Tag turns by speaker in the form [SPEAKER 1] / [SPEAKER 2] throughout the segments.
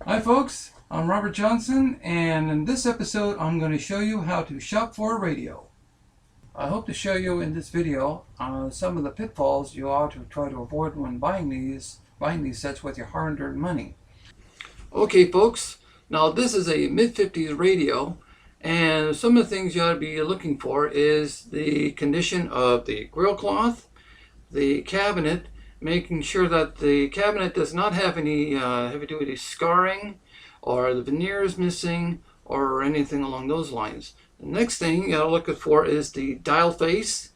[SPEAKER 1] Hi folks, I'm Robert Johnson, and in this episode I'm going to show you how to shop for a radio. I hope to show you in this video some of the pitfalls you ought to try to avoid when buying these sets with your hard-earned money. Okay folks, now this is a mid-50s radio, and some of the things you ought to be looking for is the condition of the grill cloth, the cabinet, making sure that the cabinet does not have any heavy-duty scarring, or the veneer is missing, or anything along those lines. The next thing you gotta look for is the dial face,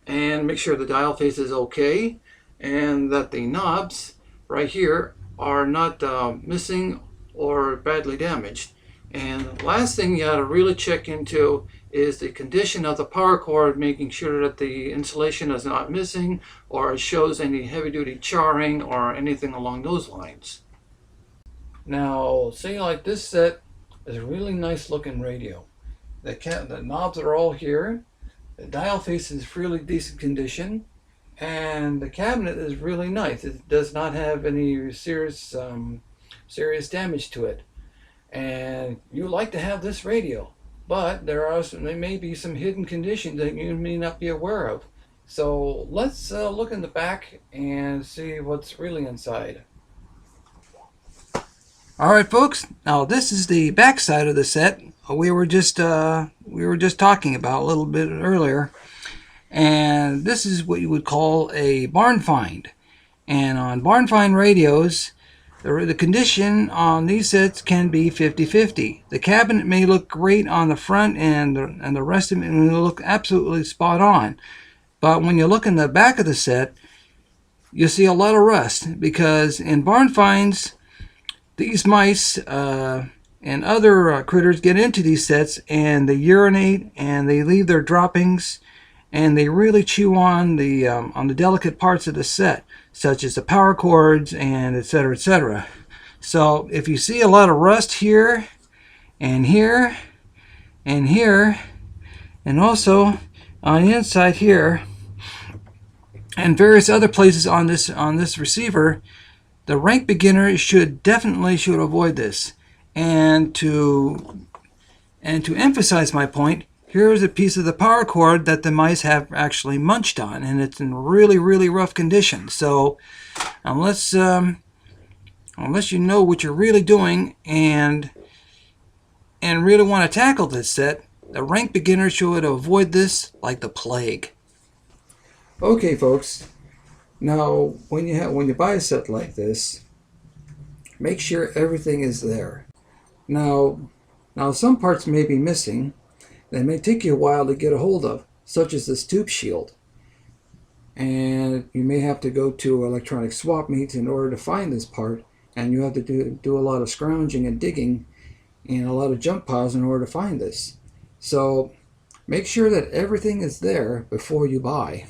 [SPEAKER 1] and make sure the dial face is okay, and that the knobs right here are not missing or badly damaged. And last thing you gotta really check into is the condition of the power cord, making sure that the insulation is not missing or shows any heavy-duty charring or anything along those lines. Now, say like this set is a really nice looking radio. The knobs are all here, the dial face is really decent condition, and the cabinet is really nice. It does not have any serious damage to it. And you like to have this radio, but there may be some hidden conditions that you may not be aware of. So let's look in the back and see what's really inside. Alright folks, now this is the back side of the set we were just talking about a little bit earlier, and this is what you would call a barn find. And on barn find radios, the condition on these sets can be 50-50. The cabinet may look great on the front, and the rest of it may look absolutely spot on. But when you look in the back of the set, you see a lot of rust, because in barn finds, these mice and other critters get into these sets and they urinate and they leave their droppings, and they really chew on the delicate parts of the set, such as the power cords and etc., etc. So if you see a lot of rust here and here and here, and also on the inside here and various other places on this receiver, the rank beginner should definitely avoid this. And to emphasize my point, here is a piece of the power cord that the mice have actually munched on, and it's in really rough condition. So unless you know what you're really doing and really want to tackle this set, the rank beginner should avoid this like the plague. Okay folks, now when you buy a set like this, make sure everything is there. Now some parts may be missing. They may take you a while to get a hold of, such as this tube shield. And you may have to go to electronic swap meets in order to find this part, and you have to do a lot of scrounging and digging and a lot of jump piles in order to find this. So make sure that everything is there before you buy.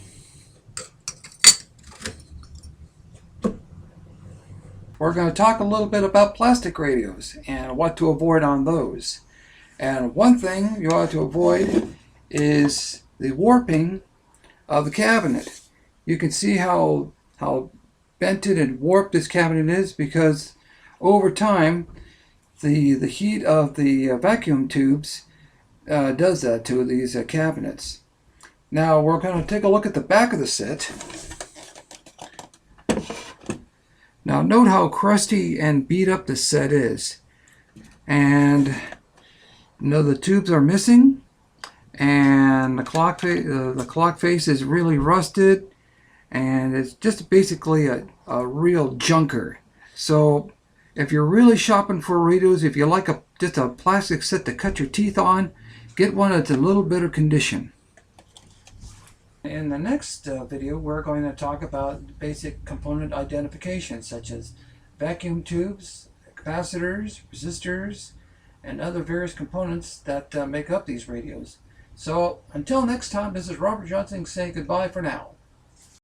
[SPEAKER 1] We're going to talk a little bit about plastic radios and what to avoid on those. And one thing you ought to avoid is the warping of the cabinet. You can see how bented and warped this cabinet is, because over time the heat of the vacuum tubes does that to these cabinets. Now we're going to take a look at the back of the set. Now note how crusty and beat up this set is. And the tubes are missing, and the clock face is really rusted, and it's just basically a real junker. So if you're really shopping for radios, if you like just a plastic set to cut your teeth on, get one that's a little better condition. In the next video, we're going to talk about basic component identification, such as vacuum tubes, capacitors, resistors, and other various components that make up these radios. So until next time, this is Robert Johnson saying goodbye for now.